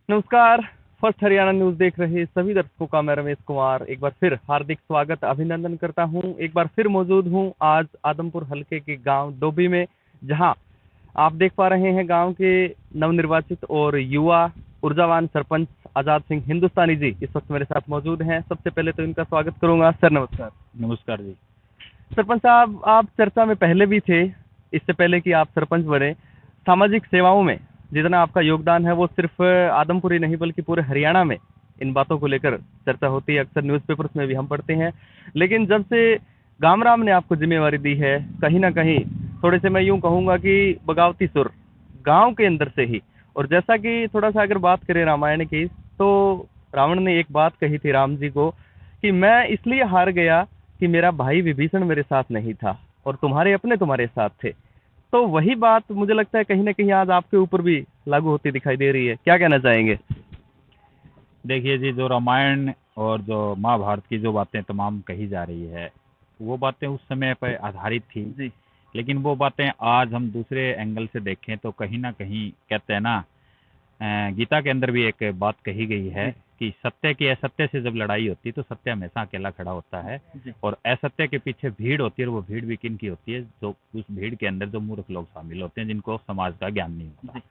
नमस्कार। First Haryana news देख रहे सभी दर्शकों का मैं रमेश कुमार एक बार फिर हार्दिक स्वागत अभिनंदन करता हूं। एक बार फिर मौजूद हूं आज आदमपुर हलके के गांव डोभी में, जहां आप देख पा रहे हैं गांव के नवनिर्वाचित और युवा ऊर्जावान सरपंच आजाद सिंह हिंदुस्तानी जी इस वक्त मेरे साथ मौजूद हैं। सबसे पहले तो इनका स्वागत करूंगा। सर नमस्कार। नमस्कार जी। सरपंच साहब, आप चर्चा में पहले भी थे, इससे पहले कि आप सरपंच बने। सामाजिक सेवाओं में जितना आपका योगदान है वो सिर्फ आदमपुर ही नहीं बल्कि पूरे हरियाणा में इन बातों को लेकर चर्चा होती है, अक्सर न्यूज़पेपर्स में भी हम पढ़ते हैं। लेकिन जब से गामराम ने आपको जिम्मेवारी दी है, कहीं ना कहीं थोड़े से मैं यूं कहूंगा कि बगावती सुर गांव के अंदर से ही। और जैसा कि थोड़ा सा अगर बात करें रामायण की, तो रावण ने एक बात कही थी राम जी को कि मैं इसलिए हार गया कि मेरा भाई विभीषण मेरे साथ नहीं था और तुम्हारे अपने तुम्हारे साथ थे। तो वही बात मुझे लगता है कहीं ना कहीं आज आपके ऊपर भी लागू होती दिखाई दे रही है। क्या कहना चाहेंगे? देखिए जी, जो रामायण और जो महाभारत की जो बातें तमाम कही जा रही है, वो बातें उस समय पर आधारित थी। जी लेकिन वो बातें आज हम दूसरे एंगल से देखें तो कहीं ना कहीं कहते हैं ना, गीता के अंदर भी एक बात कही गई है जी कि सत्य की असत्य से जब लड़ाई होती है तो सत्य हमेशा अकेला खड़ा होता है। जी और असत्य के पीछे भीड़ होती है, और वो भीड़ भी किन की होती है? जो उस भीड़ के अंदर जो मूर्ख लोग शामिल होते हैं, जिनको समाज का ज्ञान नहीं होता। जी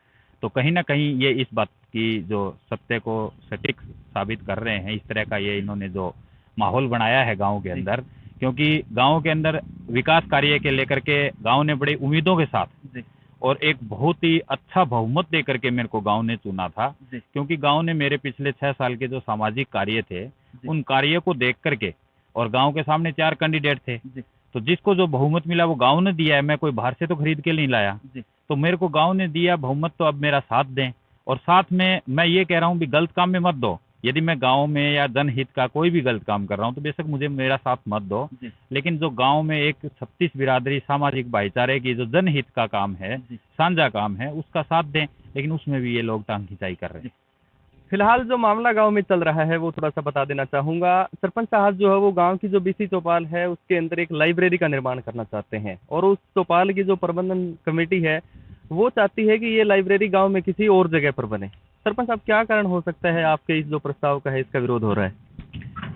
तो कहीं न कहीं ये इस बात की जो सत्य को सटीक साबित कर रहे हैं, इस तरह का ये इन्होंने जो माहौल बनाया है गाँव के जी अंदर, क्योंकि गाँव के अंदर विकास कार्य के लेकर के गाँव ने बड़ी उम्मीदों के साथ जी और एक बहुत ही अच्छा बहुमत दे करके मेरे को गाँव ने चुना था। जी क्योंकि गाँव ने मेरे पिछले 6 साल के जो सामाजिक कार्य थे, जी उन कार्य को देख कर के, और गाँव के सामने 4 कैंडिडेट थे, जी तो जिसको जो बहुमत मिला वो गाँव ने दिया है, मैं कोई बाहर से तो खरीद के नहीं लाया। जी तो मेरे को गाँव ने दिया बहुमत, तो अब मेरा साथ दें। और साथ में मैं ये कह रहा हूँ भी गलत काम में मत दो। यदि मैं गाँव में या जनहित का कोई भी गलत काम कर रहा हूँ तो बेशक मुझे मेरा साथ मत दो। जी लेकिन जो गाँव में एक 36 बिरादरी सामाजिक भाईचारे की जो जनहित का काम है, जी साझा काम है, उसका साथ दें। लेकिन उसमें भी ये लोग टांग खिंचाई कर रहे हैं। फिलहाल जो मामला गांव में चल रहा है वो थोड़ा सा बता देना चाहूंगा। सरपंच साहब जो है वो गांव की जो बीसी चौपाल है उसके अंदर एक लाइब्रेरी का निर्माण करना चाहते हैं, और उस चौपाल की जो प्रबंधन कमेटी है वो चाहती है कि ये लाइब्रेरी गांव में किसी और जगह पर बने। सरपंच साहब, क्या कारण हो सकता है आपके इस जो प्रस्ताव का है इसका विरोध हो रहा है?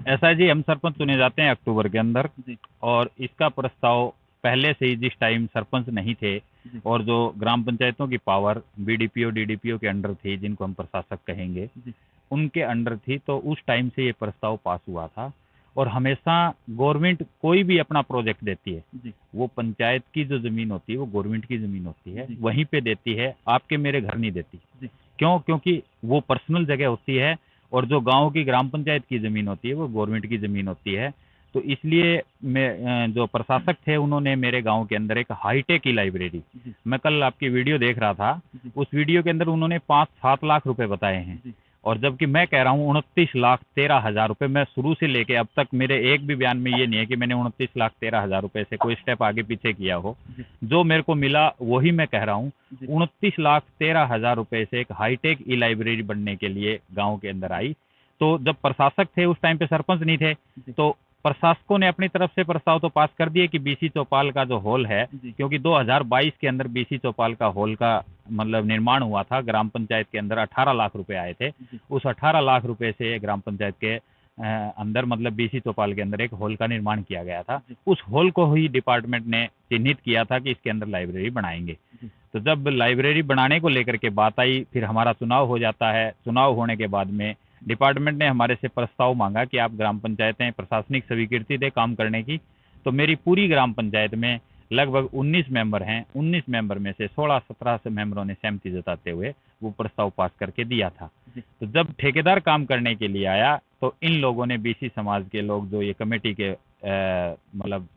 ऐसा है जी, हम सरपंच चुने जाते हैं अक्टूबर के अंदर, जी और इसका प्रस्ताव पहले से ही, जिस टाइम सरपंच नहीं थे जी और जो ग्राम पंचायतों की पावर बीडीपीओ डीडीपीओ के अंडर थी, जिनको हम प्रशासक कहेंगे, जी उनके अंडर थी, तो उस टाइम से ये प्रस्ताव पास हुआ था। और हमेशा गवर्नमेंट कोई भी अपना प्रोजेक्ट देती है, जी वो पंचायत की जो ज़मीन होती है वो गवर्नमेंट की ज़मीन होती है, जी वहीं पे देती है, आपके मेरे घर नहीं देती। जी क्यों? क्योंकि वो पर्सनल जगह होती है, और जो गांव की ग्राम पंचायत की ज़मीन होती है वो गवर्नमेंट की ज़मीन होती है। तो इसलिए मैं, जो प्रशासक थे, उन्होंने मेरे गांव के अंदर एक हाईटेक की लाइब्रेरी, जी मैं कल आपकी वीडियो देख रहा था, जी उस वीडियो के अंदर उन्होंने 5-7 लाख रुपए बताए हैं। जी और जबकि मैं कह रहा हूँ 29,13,000 रुपये। मैं शुरू से लेके अब तक मेरे एक भी बयान में ये नहीं है कि मैंने 29,13,000 रुपये से कोई स्टेप आगे पीछे किया हो। जी जो मेरे को मिला वही मैं कह रहा हूँ। जी 29,13,000 रुपये से एक हाईटेक ई लाइब्रेरी बनने के लिए गांव के अंदर आई। तो जब प्रशासक थे उस टाइम पे सरपंच नहीं थे, जी तो प्रशासकों ने अपनी तरफ से प्रस्ताव तो पास कर दिए कि बीसी चौपाल का जो हॉल है, जी क्योंकि 2022 के अंदर बीसी चौपाल का हॉल का मतलब निर्माण हुआ था, ग्राम पंचायत के अंदर 18 लाख रुपए आए थे। जी उस 18 लाख रुपए से ग्राम पंचायत के अंदर, मतलब बीसी चौपाल के अंदर एक हॉल का निर्माण किया गया था। जी उस हॉल को ही डिपार्टमेंट ने चिन्हित किया था कि इसके अंदर लाइब्रेरी बनाएंगे। जी तो जब लाइब्रेरी बनाने को लेकर के बात आई, फिर हमारा चुनाव हो जाता है। चुनाव होने के बाद में डिपार्टमेंट ने हमारे से प्रस्ताव मांगा कि आप ग्राम पंचायतें प्रशासनिक स्वीकृति दें काम करने की। तो मेरी पूरी ग्राम पंचायत में लगभग 19 मेंबर हैं, 19 मेंबर में से 16-17 से मेंबरों ने सहमति जताते हुए वो प्रस्ताव पास करके दिया था। जी तो जब ठेकेदार काम करने के लिए आया, तो इन लोगों ने, बीसी समाज के लोग, जो ये कमेटी के मतलब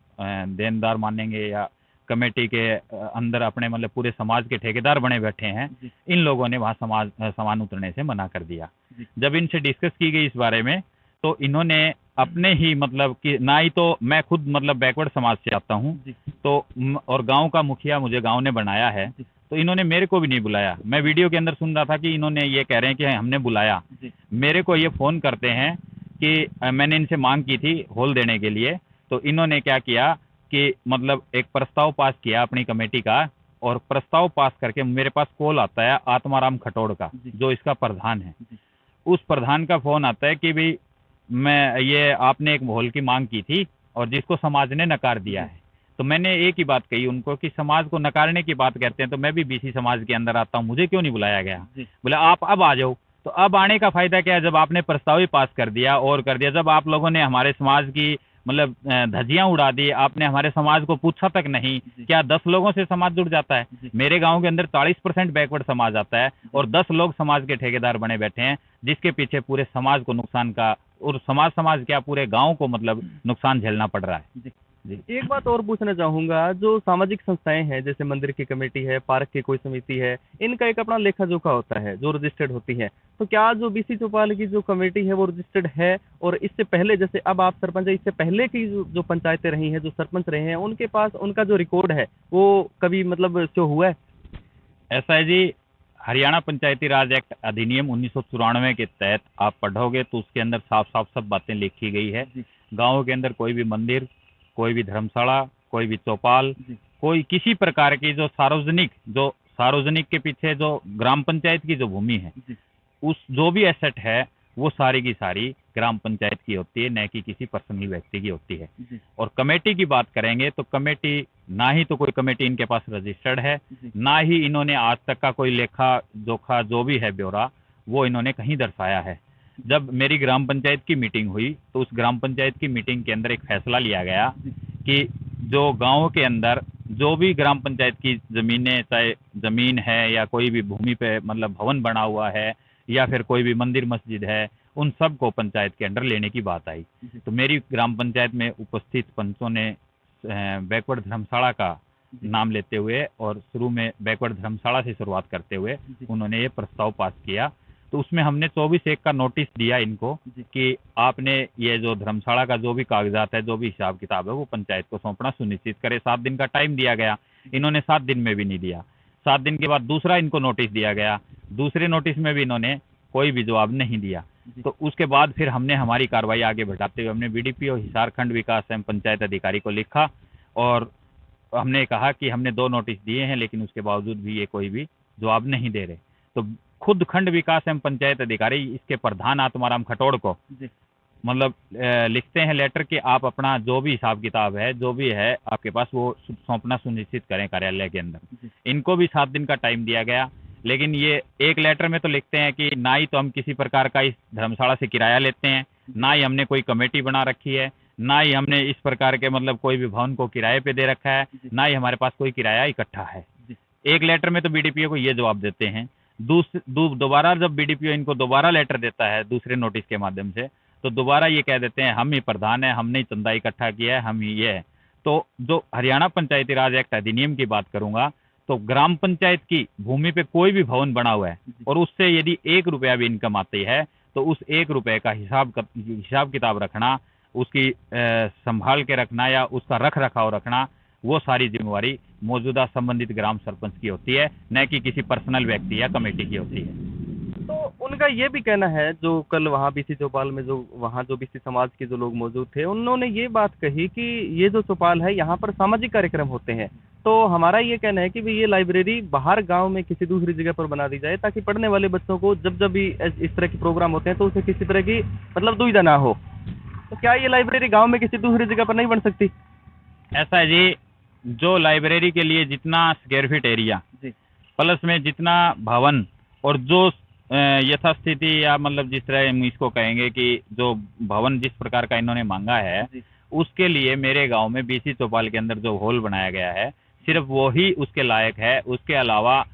देनदार मानेंगे या कमेटी के अंदर अपने मतलब पूरे समाज के ठेकेदार बने बैठे हैं, जी इन लोगों ने वहाँ सामान उतरने से मना कर दिया। जी जब इनसे डिस्कस की गई इस बारे में, तो इन्होंने अपने ही मतलब कि, ना ही तो मैं खुद मतलब बैकवर्ड समाज से आता हूँ, जी तो और गांव का मुखिया मुझे गांव ने बनाया है, जी तो इन्होंने मेरे को भी नहीं बुलाया। मैं वीडियो के अंदर सुन रहा था कि इन्होंने ये कह रहे हैं कि हमने बुलाया। जी मेरे को ये फ़ोन करते हैं कि मैंने इनसे मांग की थी हॉल देने के लिए। तो इन्होंने क्या किया कि मतलब एक प्रस्ताव पास किया अपनी कमेटी का और प्रस्ताव पास करके मेरे पास कॉल आता है आत्माराम खटोड़ का, जो इसका प्रधान है। उस प्रधान का फोन आता है कि भाई मैं ये आपने एक हॉल की मांग की थी और जिसको समाज ने नकार दिया है। तो मैंने एक ही बात कही उनको कि समाज को नकारने की बात करते हैं तो मैं भी बीसी समाज के अंदर आता हूँ, मुझे क्यों नहीं बुलाया गया। बोले आप अब आ जाओ। तो अब आने का फायदा क्या है, जब आपने प्रस्ताव ही पास कर दिया और कर दिया, जब आप लोगों ने हमारे समाज की मतलब धज्जियां उड़ा दी, आपने हमारे समाज को पूछा तक नहीं, क्या 10 लोगों से समाज जुड़ जाता है। मेरे गांव के अंदर 40% बैकवर्ड समाज आता है और 10 लोग समाज के ठेकेदार बने बैठे हैं, जिसके पीछे पूरे समाज को नुकसान का और समाज क्या पूरे गांव को मतलब नुकसान झेलना पड़ रहा है। जी। एक बात और पूछना चाहूंगा, जो सामाजिक संस्थाएं हैं जैसे मंदिर की कमेटी है, पार्क की कोई समिति है, इनका एक अपना लेखा जोखा होता है जो रजिस्टर्ड होती है। तो क्या जो बीसी चौपाल की जो कमेटी है वो रजिस्टर्ड है? और इससे पहले जैसे अब आप सरपंच है, इससे पहले की जो पंचायतें रही हैं, जो सरपंच रहे हैं, उनके पास उनका जो रिकॉर्ड है वो कभी मतलब शो हुआ है? ऐसा है जी, हरियाणा पंचायती राज एक्ट अधिनियम 1994 के तहत आप पढ़ोगे तो उसके अंदर साफ साफ सब बातें लिखी गई है। गाँव के अंदर कोई भी मंदिर, कोई भी धर्मशाला, कोई भी चौपाल, कोई किसी प्रकार की जो सार्वजनिक के पीछे जो ग्राम पंचायत की जो भूमि है, उस जो भी एसेट है वो सारी की सारी ग्राम पंचायत की होती है, न कि किसी पर्सनल व्यक्ति की होती है। और कमेटी की बात करेंगे तो कमेटी, ना ही तो कोई कमेटी इनके पास रजिस्टर्ड है, ना ही इन्होंने आज तक का कोई लेखा जोखा जो भी है ब्यौरा वो इन्होंने कहीं दर्शाया है। जब मेरी ग्राम पंचायत की मीटिंग हुई तो उस ग्राम पंचायत की मीटिंग के अंदर एक फैसला लिया गया कि जो गांव के अंदर जो भी ग्राम पंचायत की जमीनें, चाहे जमीन है या कोई भी भूमि पे मतलब भवन बना हुआ है या फिर कोई भी मंदिर मस्जिद है, उन सब को पंचायत के अंडर लेने की बात आई। तो मेरी ग्राम पंचायत में उपस्थित पंचों ने बैकवर्ड धर्मशाला का नाम लेते हुए और शुरू में बैकवर्ड धर्मशाला से शुरुआत करते हुए उन्होंने ये प्रस्ताव पास किया। तो उसमें हमने 24/1 का नोटिस दिया इनको कि आपने ये जो धर्मशाला का जो भी कागजात है, जो भी हिसाब किताब है, वो पंचायत को सौंपना सुनिश्चित करे। 7 दिन का टाइम दिया गया, इन्होंने 7 दिन में भी नहीं दिया। 7 दिन के बाद दूसरा इनको नोटिस दिया गया, दूसरे नोटिस में भी इन्होंने कोई भी जवाब नहीं दिया। तो उसके बाद फिर हमने हमारी कार्रवाई आगे बढ़ाते हुए हमने बीडीपीओ हिसार खंड विकास एवं पंचायत अधिकारी को लिखा और हमने कहा कि हमने 2 नोटिस दिए हैं लेकिन उसके बावजूद भी ये कोई भी जवाब नहीं दे रहे। तो खुद खंड विकास एवं पंचायत अधिकारी इसके प्रधान आत्माराम खटोड़ को मतलब लिखते हैं लेटर कि आप अपना जो भी हिसाब किताब है, जो भी है आपके पास, वो सौंपना सुनिश्चित करें कार्यालय के अंदर। इनको भी 7 दिन का टाइम दिया गया, लेकिन ये एक लेटर में तो लिखते हैं कि ना ही तो हम किसी प्रकार का इस धर्मशाला से किराया लेते हैं, ना ही हमने कोई कमेटी बना रखी है, ना ही हमने इस प्रकार के मतलब कोई भी भवन को किराए पे दे रखा है, ना ही हमारे पास कोई किराया इकट्ठा है। एक लेटर में तो बीडीपीओ को ये जवाब देते हैं। दोबारा जब बीडीपीओ इनको दोबारा लेटर देता है दूसरे नोटिस के माध्यम से, तो दोबारा ये कह देते हैं हम ही प्रधान है, हमने ही चंदा इकट्ठा किया है, हम ही ये है। तो जो हरियाणा पंचायती राज एक्ट अधिनियम की बात करूंगा तो ग्राम पंचायत की भूमि पे कोई भी भवन बना हुआ है और उससे यदि 1 रुपया भी इनकम आती है तो उस 1 रुपये का हिसाब किताब रखना, उसकी संभाल के रखना या उसका रख रखाव रखना, वो सारी जिम्मेवारी मौजूदा संबंधित ग्राम सरपंच की होती है, न कि किसी पर्सनल व्यक्ति या कमेटी की होती है। तो उनका ये भी कहना है, जो कल वहाँ बीसी चौपाल में जो बीसी समाज के जो लोग मौजूद थे, उन्होंने ये बात कही कि ये जो चौपाल है यहाँ पर सामाजिक कार्यक्रम होते हैं। तो हमारा ये कहना है कि भाई ये लाइब्रेरी बाहर गांव में किसी दूसरी जगह पर बना दी जाए ताकि पढ़ने वाले बच्चों को जब भी इस तरह के प्रोग्राम होते हैं तो उसे किसी तरह की मतलब दुविधा ना हो। तो क्या ये लाइब्रेरी गाँव में किसी दूसरी जगह पर नहीं बन सकती? ऐसा है जी, जो लाइब्रेरी के लिए जितना स्क्वायर फीट एरिया प्लस में जितना भवन और जो यथास्थिति या मतलब जिस तरह हम इसको कहेंगे कि जो भवन जिस प्रकार का इन्होंने मांगा है, उसके लिए मेरे गांव में बीसी चौपाल के अंदर जो हॉल बनाया गया है सिर्फ वो ही उसके लायक है। उसके अलावा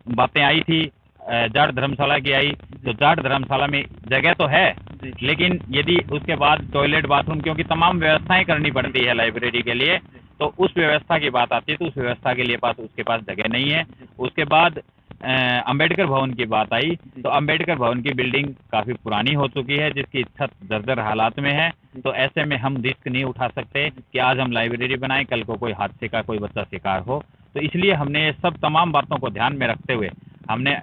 बातें आई थी जाट धर्मशाला की आई, तो जाट धर्मशाला में जगह तो है लेकिन यदि उसके बाद टॉयलेट बाथरूम, क्योंकि तमाम व्यवस्थाएं करनी पड़ती है लाइब्रेरी के लिए, तो उस व्यवस्था की बात आती है तो उस व्यवस्था के लिए उसके पास जगह नहीं है। उसके बाद अंबेडकर भवन की बात आई तो अंबेडकर भवन की बिल्डिंग काफ़ी पुरानी हो चुकी है जिसकी छत जर्जर हालात में है। तो ऐसे में हम रिस्क नहीं उठा सकते कि आज हम लाइब्रेरी बनाएं, कल को कोई हादसे का कोई बच्चा शिकार हो। तो इसलिए हमने ये सब तमाम बातों को ध्यान में रखते हुए हमने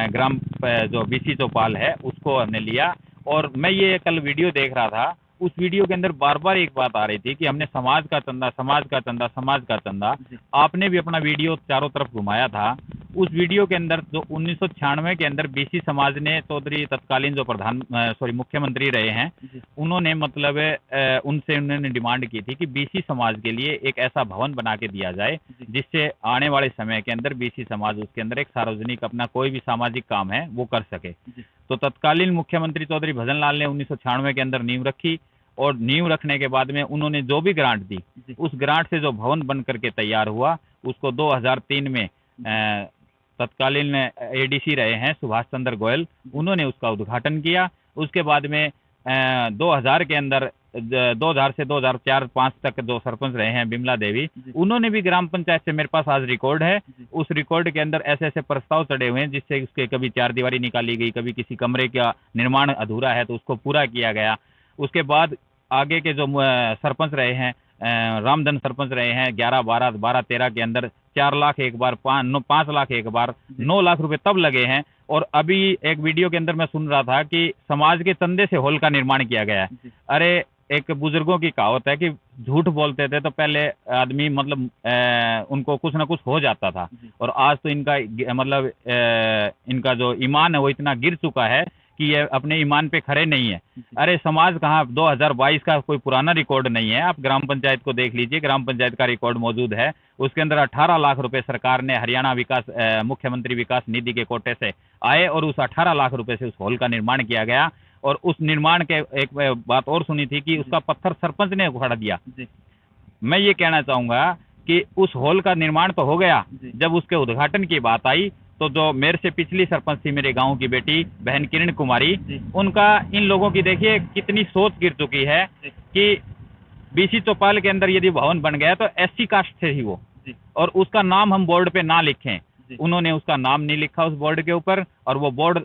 ग्राम जो बीसी चौपाल है उसको हमने लिया। और मैं ये कल वीडियो देख रहा था, उस वीडियो के अंदर बार बार एक बात आ रही थी कि हमने समाज का चंदा, समाज का चंदा, समाज का चंदा। आपने भी अपना वीडियो चारों तरफ घुमाया था। उस वीडियो के अंदर जो 1996 के अंदर बीसी समाज ने, चौधरी तत्कालीन जो मुख्यमंत्री रहे हैं, उन्होंने मतलब उनसे उन्होंने डिमांड की थी कि बीसी समाज के लिए एक ऐसा भवन बना के दिया जाए जिससे आने वाले समय के अंदर बीसी समाज उसके अंदर एक सार्वजनिक अपना कोई भी सामाजिक काम है वो कर सके। तो तत्कालीन मुख्यमंत्री चौधरी भजनलाल ने 1996 के अंदर नींव रखी, और नींव रखने के बाद में उन्होंने जो भी ग्रांट दी, उस ग्रांट से जो भवन बन करके तैयार हुआ, उसको 2003 में तत्कालीन एडीसी रहे हैं सुभाष चंद्र गोयल, उन्होंने उसका उद्घाटन किया। उसके बाद में 2000 के अंदर 2000 से 2004-5 तक जो सरपंच रहे हैं बिमला देवी, उन्होंने भी ग्राम पंचायत से, मेरे पास आज रिकॉर्ड है, उस रिकॉर्ड के अंदर ऐसे ऐसे प्रस्ताव चढ़े हुए हैं जिससे उसके कभी चारदीवारी निकाली गई, कभी किसी कमरे का निर्माण अधूरा है तो उसको पूरा किया गया। उसके बाद आगे के जो सरपंच रहे हैं, रामधन सरपंच रहे हैं 11, 12, 13 के अंदर 4 लाख एक बार, 5 लाख एक बार, 9 लाख रुपए तब लगे हैं। और अभी एक वीडियो के अंदर मैं सुन रहा था कि समाज के चंदे से हॉल का निर्माण किया गया है। अरे, एक बुजुर्गों की कहावत है कि झूठ बोलते थे तो पहले आदमी मतलब उनको कुछ ना कुछ हो जाता था, और आज तो इनका मतलब इनका जो ईमान है वो इतना गिर चुका है कि ये अपने ईमान पे खड़े नहीं है। अरे, समाज कहाँ, 2022 का कोई पुराना रिकॉर्ड नहीं है। आप ग्राम पंचायत को देख लीजिए, ग्राम पंचायत का रिकॉर्ड मौजूद है। उसके अंदर 18 लाख रुपए सरकार ने हरियाणा विकास मुख्यमंत्री विकास निधि के कोटे से आए, और उस 18 लाख रुपए से उस हॉल का निर्माण किया गया। और उस निर्माण के एक बात और सुनी थी कि उसका पत्थर सरपंच ने उखाड़ दिया। मैं ये कहना चाहूंगा कि उस हॉल का निर्माण तो हो गया, जब उसके उद्घाटन की बात आई तो जो मेरे से पिछली सरपंच थी, मेरे गांव की बेटी बहन किरण कुमारी, उनका इन लोगों की देखिए कितनी सोच गिर चुकी है कि बीसी चौपाल के अंदर यदि भवन बन गया तो एससी कास्ट से ही वो, और उसका नाम हम बोर्ड पे ना लिखें। उन्होंने उसका नाम नहीं लिखा उस बोर्ड के ऊपर, और वो बोर्ड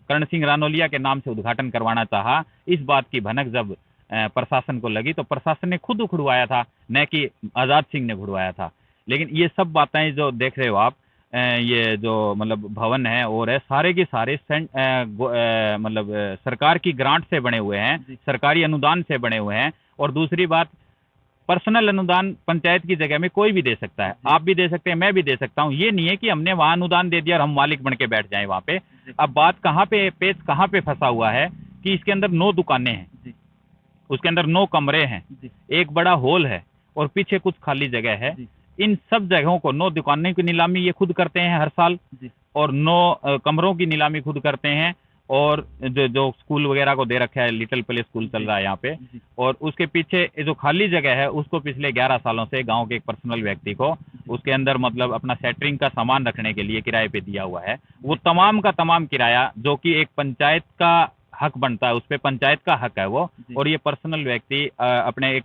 कर्ण सिंह रानोलिया के नाम से उद्घाटन करवाना चाहा। इस बात की भनक जब प्रशासन को लगी तो प्रशासन ने खुद उखड़वाया था, न कि आजाद सिंह ने उखड़वाया था। लेकिन ये सब बातें जो देख रहे हो आप, ये जो मतलब भवन है और है, सारे के सारे मतलब सरकार की ग्रांट से बने हुए हैं, सरकारी अनुदान से बने हुए हैं। और दूसरी बात, पर्सनल अनुदान पंचायत की जगह में कोई भी दे सकता है, आप भी दे सकते हैं, मैं भी दे सकता हूं। ये नहीं है कि हमने वहां अनुदान दे दिया और हम मालिक बन के बैठ जाएं वहां पे। अब बात कहाँ पे, पेच कहाँ पे फंसा हुआ है कि इसके अंदर 9 दुकानें हैं, उसके अंदर 9 कमरे हैं, एक बड़ा हॉल है और पीछे कुछ खाली जगह है। इन सब जगहों को 9 दुकानों की नीलामी ये खुद करते हैं हर साल, और 9 कमरों की नीलामी खुद करते हैं। और जो स्कूल वगैरह को दे रखा है, लिटिल प्ले स्कूल चल रहा है यहाँ पे, और उसके पीछे जो खाली जगह है उसको पिछले 11 सालों से गांव के एक पर्सनल व्यक्ति को उसके अंदर मतलब अपना सेटरिंग का सामान रखने के लिए किराए पे दिया हुआ है। वो तमाम का तमाम किराया जो कि एक पंचायत का हक बनता है, उस पर पंचायत का हक है वो, और ये पर्सनल व्यक्ति अपने एक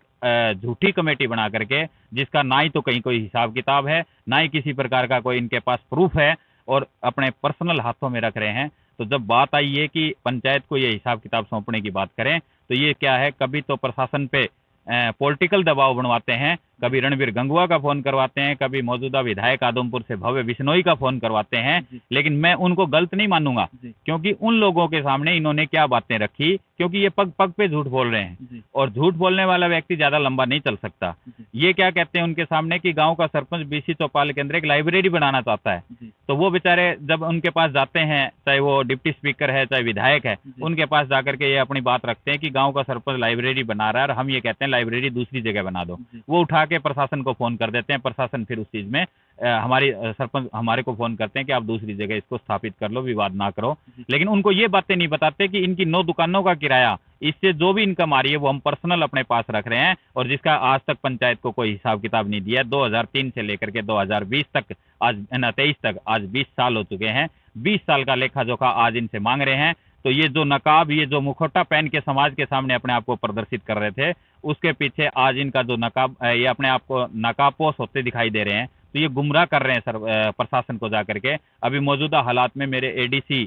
झूठी कमेटी बना करके, जिसका ना ही तो कहीं कोई हिसाब किताब है, ना ही किसी प्रकार का कोई इनके पास प्रूफ है, और अपने पर्सनल हाथों में रख रहे हैं। तो जब बात आई है कि पंचायत को ये हिसाब किताब सौंपने की बात करें, तो ये क्या है, कभी तो प्रशासन पे पॉलिटिकल दबाव बनवाते हैं, कभी रणवीर गंगवा का फोन करवाते हैं, कभी मौजूदा विधायक आदमपुर से भव्य बिश्नोई का फोन करवाते हैं। लेकिन मैं उनको गलत नहीं मानूंगा, क्योंकि उन लोगों के सामने इन्होंने क्या बातें रखी, क्योंकि ये पग पग पे झूठ बोल रहे हैं, और झूठ बोलने वाला व्यक्ति ज्यादा लंबा नहीं चल सकता। ये क्या कहते हैं उनके सामने कि गांव का सरपंच बीसी चौपाल के अंदर एक लाइब्रेरी बनाना चाहता है, तो वो बेचारे जब उनके पास जाते हैं, चाहे वो डिप्टी स्पीकर है चाहे विधायक है, उनके पास जाकर के ये अपनी बात रखते हैं कि गांव का सरपंच लाइब्रेरी बना रहा है और हम ये कहते हैं लाइब्रेरी दूसरी जगह बना दो। वो उठा के प्रशासन को फोन कर देते हैं, प्रशासन फिर उस चीज में हमारी सरपंच हमारे को फोन करते हैं कि आप दूसरी जगह इसको स्थापित कर लो, विवाद ना करो। लेकिन उनको ये बातें नहीं बताते कि इनकी 9 दुकानों का किराया, इससे जो भी इनकम आ रही है वो हम पर्सनल अपने पास रख रहे हैं, और जिसका आज तक पंचायत को कोई हिसाब किताब नहीं दिया। 2003 से लेकर के 2020 तक, आज 23 तक, आज 20 साल हो चुके हैं। 20 साल का लेखा जोखा आज इनसे मांग रहे हैं। तो ये जो नकाब, ये जो मुखौटा पहन के समाज के सामने अपने आप को प्रदर्शित कर रहे थे, उसके पीछे आज इनका जो नकाब, ये अपने आप को नकाबपोश होते दिखाई दे रहे हैं। तो ये गुमराह कर रहे हैं सर प्रशासन को जाकर के। अभी मौजूदा हालात में मेरे एडीसी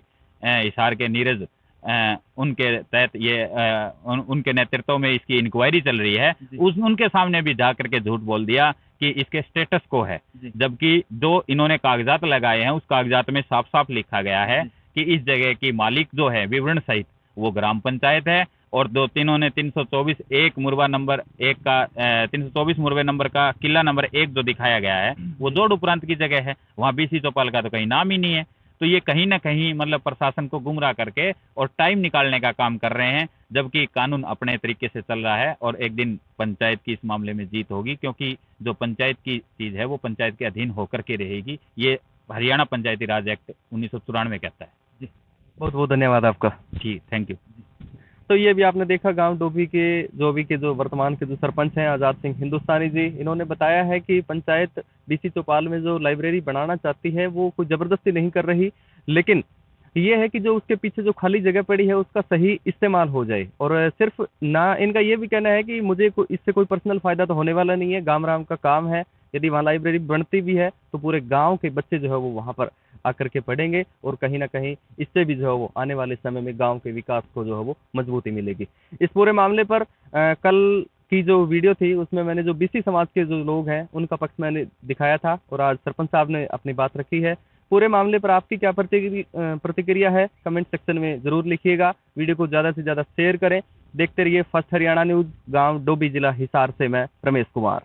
हिसार के नीरज, उनके तहत ये उनके नेतृत्व में इसकी इंक्वायरी चल रही है, उनके सामने भी जाकर के झूठ बोल दिया कि इसके स्टेटस को है, जबकि जो इन्होंने कागजात लगाए हैं उस कागजात में साफ साफ लिखा गया है कि इस जगह की मालिक जो है विवरण सहित वो ग्राम पंचायत है, और दो तीनों ने 324 एक मुरबा नंबर एक का 324 मुरबे नंबर का किला नंबर 1 जो दिखाया गया है वो जोड़ उपरांत की जगह है, वहाँ बीसी चौपाल का तो कहीं नाम ही नहीं है। तो ये कहीं ना कहीं मतलब प्रशासन को गुमराह करके और टाइम निकालने का काम कर रहे हैं, जबकि कानून अपने तरीके से चल रहा है, और एक दिन पंचायत की इस मामले में जीत होगी, क्योंकि जो पंचायत की चीज़ है वो पंचायत के अधीन होकर के रहेगी, ये हरियाणा पंचायती राज एक्ट 1994 कहता है। जी, बहुत बहुत धन्यवाद आपका। जी, थैंक यू। तो ये भी आपने देखा गांव डोभी के जो वर्तमान के जो सरपंच हैं आज़ाद सिंह हिंदुस्तानी जी, इन्होंने बताया है कि पंचायत बीसी चौपाल में जो लाइब्रेरी बनाना चाहती है वो कोई ज़बरदस्ती नहीं कर रही, लेकिन ये है कि जो उसके पीछे जो खाली जगह पड़ी है उसका सही इस्तेमाल हो जाए। और सिर्फ ना, इनका ये भी कहना है कि इससे कोई पर्सनल फ़ायदा तो होने वाला नहीं है, गांव राम का काम है। यदि वहाँ लाइब्रेरी बनती भी है तो पूरे गांव के बच्चे जो है वो वहाँ पर आकर के पढ़ेंगे, और कहीं ना कहीं इससे भी जो है वो आने वाले समय में गांव के विकास को जो है वो मजबूती मिलेगी। इस पूरे मामले पर कल की जो वीडियो थी उसमें मैंने जो बीसी समाज के जो लोग हैं उनका पक्ष मैंने दिखाया था, और आज सरपंच साहब ने अपनी बात रखी है। पूरे मामले पर आपकी क्या प्रतिक्रिया है, कमेंट सेक्शन में जरूर लिखिएगा। वीडियो को ज़्यादा से ज़्यादा शेयर करें। देखते रहिए फर्स्ट हरियाणा न्यूज़। गांव डोभी, जिला हिसार से मैं रमेश कुमार।